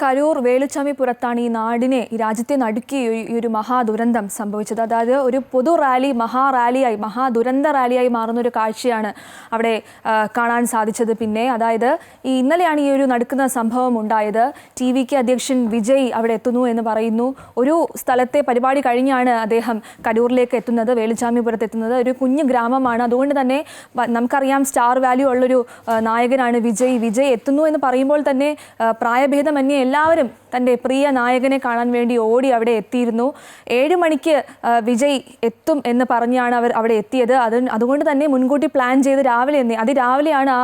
കരൂർ വേലുച്ചാമിപുരത്താണ് ഈ നാടിനെ ഈ രാജ്യത്തെ നടുക്കി ഈ ഒരു മഹാദുരന്തം സംഭവിച്ചത്. അതായത് ഒരു പൊതു റാലി മഹാറാലിയായി മഹാദുരന്ത റാലിയായി മാറുന്ന ഒരു കാഴ്ചയാണ് അവിടെ കാണാൻ സാധിച്ചത്. പിന്നെ അതായത് ഇന്നലെയാണ് ഈ ഒരു നടക്കുന്ന സംഭവം ഉണ്ടായത്. TVK അധ്യക്ഷൻ വിജയ് അവിടെ എത്തുന്നു എന്ന് പറയുന്നു. ഒരു സ്ഥലത്തെ പരിപാടി കഴിഞ്ഞാണ് അദ്ദേഹം കരൂരിലേക്ക് എത്തുന്നത്, വേലുച്ചാമിപുരത്ത് എത്തുന്നത്. ഒരു കുഞ്ഞു ഗ്രാമമാണ്, അതുകൊണ്ട് തന്നെ നമുക്കറിയാം സ്റ്റാർ വാല്യൂ ഉള്ളൊരു നായകനാണ് വിജയ്. വിജയ് എത്തുന്നു എന്ന് പറയുമ്പോൾ തന്നെ പ്രായഭേദമന്യേ എല്ലാവരും തൻ്റെ പ്രിയ നായകനെ കാണാൻ വേണ്ടി ഓടി അവിടെ എത്തിയിരുന്നു. 7 മണിക്ക് വിജയ് എത്തും എന്ന് പറഞ്ഞാണ് അവർ അവിടെ എത്തിയത്. അതുകൊണ്ട് തന്നെ മുൻകൂട്ടി പ്ലാൻ ചെയ്ത് അതിരാവിലെയാണ് ആ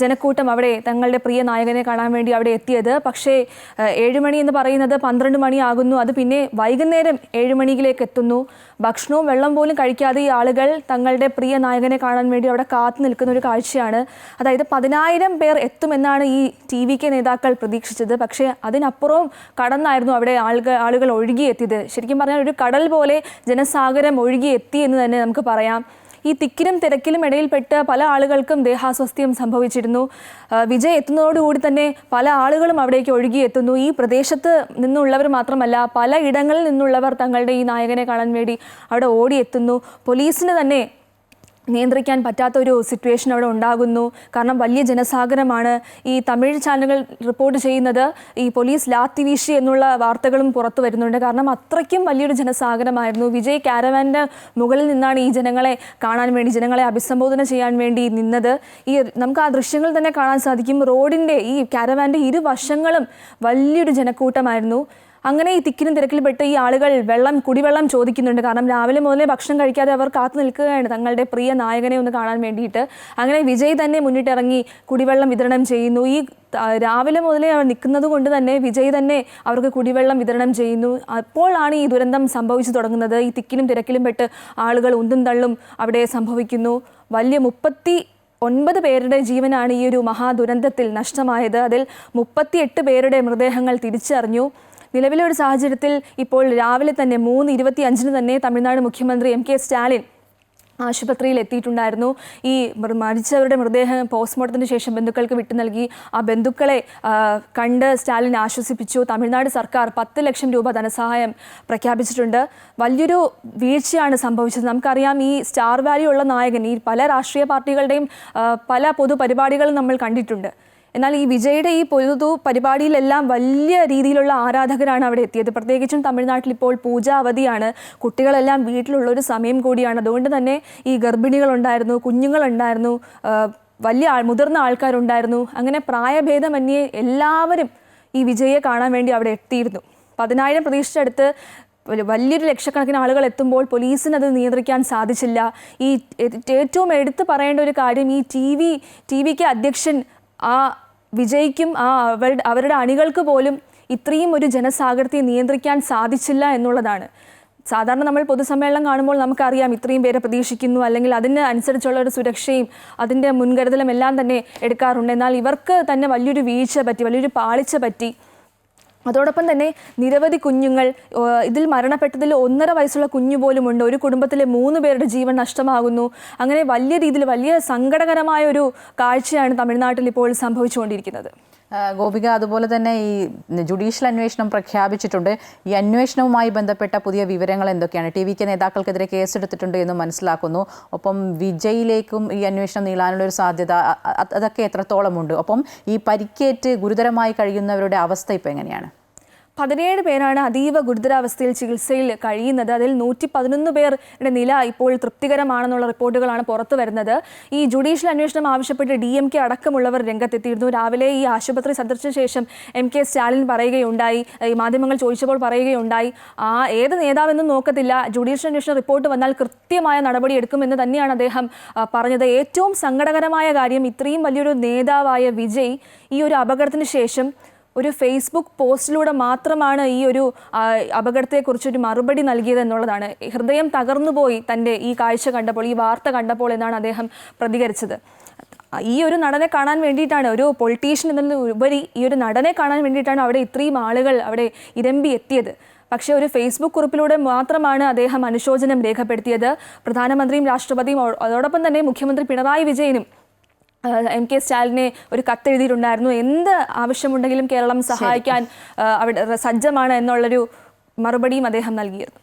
ജനക്കൂട്ടം അവിടെ തങ്ങളുടെ പ്രിയ നായകനെ കാണാൻ വേണ്ടി അവിടെ എത്തിയത്. പക്ഷേ 7 മണി എന്ന് പറയുന്നത് 12 മണിയാകുന്നു. അത് പിന്നെ വൈകുന്നേരം 7 മണിയിലേക്ക് എത്തുന്നു. ഭക്ഷണവും വെള്ളം പോലും കഴിക്കാതെ ഈ ആളുകൾ തങ്ങളുടെ പ്രിയ നായകനെ കാണാൻ വേണ്ടി അവിടെ കാത്തു നിൽക്കുന്ന ഒരു കാഴ്ചയാണ്. അതായത് 10,000 പേർ എത്തുമെന്നാണ് ഈ TVK നേതാക്കൾ പ്രതീക്ഷിച്ചത്. പക്ഷേ അതിനപ്പുറവും കടന്നായിരുന്നു അവിടെ ആളുകൾ ഒഴുകിയെത്തിയത്. ശരിക്കും പറഞ്ഞാൽ ഒരു കടൽ പോലെ ജനസാഗരം ഒഴുകിയെത്തി എന്ന് തന്നെ നമുക്ക് പറയാം. ഈ തിക്കിലും തിരക്കിലും ഇടയിൽപ്പെട്ട് പല ആളുകൾക്കും ദേഹാസ്വാസ്ഥ്യം സംഭവിച്ചിരുന്നു. വിജയ് എത്തുന്നതോടുകൂടി തന്നെ പല ആളുകളും അവിടേക്ക് ഒഴുകിയെത്തുന്നു. ഈ പ്രദേശത്ത് നിന്നുള്ളവർ മാത്രമല്ല, പല ഇടങ്ങളിൽ നിന്നുള്ളവർ തങ്ങളുടെ ഈ നായകനെ കാണാൻ വേണ്ടി അവിടെ ഓടിയെത്തുന്നു. പോലീസിന് തന്നെ നിയന്ത്രിക്കാൻ പറ്റാത്ത ഒരു സിറ്റുവേഷൻ അവിടെ ഉണ്ടാകുന്നു. കാരണം വലിയ ജനസാഗരമാണ്. ഈ തമിഴ് ചാനലുകൾ റിപ്പോർട്ട് ചെയ്യുന്നത് ഈ പോലീസ് ലാത്തി വീശി എന്നുള്ള വാർത്തകളും പുറത്തു വരുന്നുണ്ട്. കാരണം അത്രയ്ക്കും വലിയൊരു ജനസാഗരമായിരുന്നു. വിജയ് കാരവാൻ്റെ മുകളിൽ നിന്നാണ് ഈ ജനങ്ങളെ കാണാൻ വേണ്ടി, ജനങ്ങളെ അഭിസംബോധന ചെയ്യാൻ വേണ്ടി നിന്നത്. നമുക്ക് ആ ദൃശ്യങ്ങൾ തന്നെ കാണാൻ സാധിക്കും. റോഡിൻ്റെ ഈ കാരവാൻ്റെ ഇരുവശങ്ങളും വലിയൊരു ജനക്കൂട്ടമായിരുന്നു. അങ്ങനെ ഈ തിക്കിനും തിരക്കിൽപ്പെട്ട് ഈ ആളുകൾ കുടിവെള്ളം ചോദിക്കുന്നുണ്ട്. കാരണം രാവിലെ മുതലേ ഭക്ഷണം കഴിക്കാതെ അവർ കാത്തു നിൽക്കുകയാണ് തങ്ങളുടെ പ്രിയ നായകനെ ഒന്ന് കാണാൻ വേണ്ടിയിട്ട്. അങ്ങനെ വിജയ് തന്നെ മുന്നിട്ടിറങ്ങി കുടിവെള്ളം വിതരണം ചെയ്യുന്നു. ഈ രാവിലെ മുതലേ അവർ നിൽക്കുന്നത് കൊണ്ട് തന്നെ വിജയ് തന്നെ അവർക്ക് കുടിവെള്ളം വിതരണം ചെയ്യുന്നു. അപ്പോഴാണ് ഈ ദുരന്തം സംഭവിച്ചു തുടങ്ങുന്നത്. ഈ തിക്കിനും തിരക്കിലും പെട്ട് ആളുകൾ ഉന്തും തള്ളും അവിടെ സംഭവിക്കുന്നു. വലിയ 39 പേരുടെ ജീവനാണ് ഈ ഒരു മഹാദുരന്തത്തിൽ നഷ്ടമായത്. അതിൽ 38 പേരുടെ മൃതദേഹങ്ങൾ തിരിച്ചറിഞ്ഞു. നിലവിലെ ഒരു സാഹചര്യത്തിൽ ഇപ്പോൾ രാവിലെ തന്നെ 3:25 തന്നെ തമിഴ്നാട് മുഖ്യമന്ത്രി MK സ്റ്റാലിൻ ആശുപത്രിയിൽ എത്തിയിട്ടുണ്ടായിരുന്നു. ഈ മരിച്ചവരുടെ മൃതദേഹം പോസ്റ്റ്മോർട്ടത്തിന് ശേഷം ബന്ധുക്കൾക്ക് വിട്ടു നൽകി. ആ ബന്ധുക്കളെ കണ്ട് സ്റ്റാലിൻ ആശ്വസിപ്പിച്ചു. തമിഴ്നാട് സർക്കാർ 10 ലക്ഷം രൂപ ധനസഹായം പ്രഖ്യാപിച്ചിട്ടുണ്ട്. വലിയൊരു വീഴ്ചയാണ് സംഭവിച്ചത്. നമുക്കറിയാം ഈ സ്റ്റാർ വാല്യൂ ഉള്ള നായകൻ ഈ പല രാഷ്ട്രീയ പാർട്ടികളുടെയും പല പൊതുപരിപാടികളും നമ്മൾ കണ്ടിട്ടുണ്ട്. എന്നാൽ ഈ വിജയുടെ ഈ പൊതു പരിപാടിയിലെല്ലാം വലിയ രീതിയിലുള്ള ആരാധകരാണ് അവിടെ എത്തിയത്. പ്രത്യേകിച്ചും തമിഴ്നാട്ടിൽ ഇപ്പോൾ പൂജ അവധിയാണ്. കുട്ടികളെല്ലാം വീട്ടിലുള്ളൊരു സമയം കൂടിയാണ്. അതുകൊണ്ട് തന്നെ ഈ ഗർഭിണികളുണ്ടായിരുന്നു, കുഞ്ഞുങ്ങളുണ്ടായിരുന്നു, മുതിർന്ന ആൾക്കാരുണ്ടായിരുന്നു. അങ്ങനെ പ്രായഭേദമന്യേ എല്ലാവരും ഈ വിജയെ കാണാൻ വേണ്ടി അവിടെ എത്തിയിരുന്നു. 10,000 പ്രതീക്ഷിച്ചടുത്ത് വലിയൊരു ലക്ഷക്കണക്കിന് ആളുകൾ എത്തുമ്പോൾ പോലീസിന് അത് നിയന്ത്രിക്കാൻ സാധിച്ചില്ല. ഈ ഏറ്റവും എടുത്തു പറയേണ്ട ഒരു കാര്യം ഈ TVK അധ്യക്ഷൻ ആ വിജയ്ക്കും അവരുടെ അണികൾക്ക് പോലും ഇത്രയും ഒരു ജനസാഗരത്തെ നിയന്ത്രിക്കാൻ സാധിച്ചില്ല എന്നുള്ളതാണ്. സാധാരണ നമ്മൾ പൊതുസമ്മേളനം കാണുമ്പോൾ നമുക്കറിയാം ഇത്രയും പേരെ പ്രതീക്ഷിക്കുന്നു, അല്ലെങ്കിൽ അതിന് അനുസരിച്ചുള്ള ഒരു സുരക്ഷയും അതിൻ്റെ മുൻകരുതലും എല്ലാം തന്നെ എടുക്കാറുണ്ട്. എന്നാൽ ഇവർക്ക് തന്നെ വലിയൊരു വീഴ്ച പറ്റി, വലിയൊരു പാളിച്ച പറ്റി. അതോടൊപ്പം തന്നെ നിരവധി കുഞ്ഞുങ്ങൾ, ഇതിൽ മരണപ്പെട്ടതിൽ 1.5 വയസ്സുള്ള കുഞ്ഞു പോലുമുണ്ട്. ഒരു കുടുംബത്തിലെ 3 പേരുടെ ജീവൻ നഷ്ടമാകുന്നു. അങ്ങനെ വലിയ രീതിയിൽ വലിയ സങ്കടകരമായ ഒരു കാഴ്ചയാണ് തമിഴ്നാട്ടിൽ ഇപ്പോൾ സംഭവിച്ചുകൊണ്ടിരിക്കുന്നത്. ഗോപിക, അതുപോലെ തന്നെ ഈ ജുഡീഷ്യൽ അന്വേഷണം പ്രഖ്യാപിച്ചിട്ടുണ്ട്. ഈ അന്വേഷണവുമായി ബന്ധപ്പെട്ട പുതിയ വിവരങ്ങൾ എന്തൊക്കെയാണ്? TVK നേതാക്കൾക്കെതിരെ കേസെടുത്തിട്ടുണ്ട് എന്ന് മനസ്സിലാക്കുന്നു. ഒപ്പം വിജയിലേക്കും ഈ അന്വേഷണം നീളാനുള്ള ഒരു സാധ്യത അതൊക്കെ എത്രത്തോളമുണ്ട്? ഒപ്പം ഈ പരിക്കേറ്റ് ഗുരുതരമായി കഴിയുന്നവരുടെ അവസ്ഥ ഇപ്പോൾ എങ്ങനെയാണ്? 17 പേരാണ് അതീവ ഗുരുതരാവസ്ഥയിൽ ചികിത്സയിൽ കഴിയുന്നത്. അതിൽ 111 പേരുടെ നില ഇപ്പോൾ തൃപ്തികരമാണെന്നുള്ള റിപ്പോർട്ടുകളാണ് പുറത്തു വരുന്നത്. ഈ ജുഡീഷ്യൽ അന്വേഷണം ആവശ്യപ്പെട്ട് DMK അടക്കമുള്ളവർ രംഗത്തെത്തിയിരുന്നു. രാവിലെ ഈ ആശുപത്രി സന്ദർശിച്ച ശേഷം MK സ്റ്റാലിൻ പറയുകയുണ്ടായി, ഈ മാധ്യമങ്ങൾ ചോദിച്ചപ്പോൾ പറയുകയുണ്ടായി, ഏത് നേതാവെന്നും നോക്കത്തില്ല, ജുഡീഷ്യൽ അന്വേഷണ റിപ്പോർട്ട് വന്നാൽ കൃത്യമായ നടപടി എടുക്കുമെന്ന് തന്നെയാണ് അദ്ദേഹം പറഞ്ഞത്. ഏറ്റവും സങ്കടകരമായ കാര്യം, ഇത്രയും വലിയൊരു നേതാവായ വിജയ് ഈ ഒരു അപകടത്തിന് ശേഷം ഒരു ഫേസ്ബുക്ക് പോസ്റ്റിലൂടെ മാത്രമാണ് ഈ ഒരു അപകടത്തെക്കുറിച്ചൊരു മറുപടി നൽകിയത് എന്നുള്ളതാണ്. ഹൃദയം തകർന്നുപോയി തൻ്റെ ഈ കാഴ്ച കണ്ടപ്പോൾ, ഈ വാർത്ത കണ്ടപ്പോൾ എന്നാണ് അദ്ദേഹം പ്രതികരിച്ചത്. ഈ ഒരു നടനെ കാണാൻ വേണ്ടിയിട്ടാണ്, ഒരു പൊളിറ്റീഷ്യൻ എന്നതിലുപരി ഈ ഒരു നടനെ കാണാൻ വേണ്ടിയിട്ടാണ് അവിടെ ഇത്രയും ആളുകൾ അവിടെ ഇരമ്പി എത്തിയത്. പക്ഷേ ഒരു ഫേസ്ബുക്ക് കുറിപ്പിലൂടെ മാത്രമാണ് അദ്ദേഹം അനുശോചനം രേഖപ്പെടുത്തിയത്. പ്രധാനമന്ത്രിയും രാഷ്ട്രപതിയും അതോടൊപ്പം തന്നെ മുഖ്യമന്ത്രി പിണറായി വിജയനും MK സ്റ്റാലിനെ ഒരു കത്തെഴുതിയിട്ടുണ്ടായിരുന്നു. എന്ത് ആവശ്യമുണ്ടെങ്കിലും കേരളം സഹായിക്കാൻ അവിടെ സജ്ജമാണ് എന്നുള്ളൊരു മറുപടിയും അദ്ദേഹം നൽകിയിരുന്നു.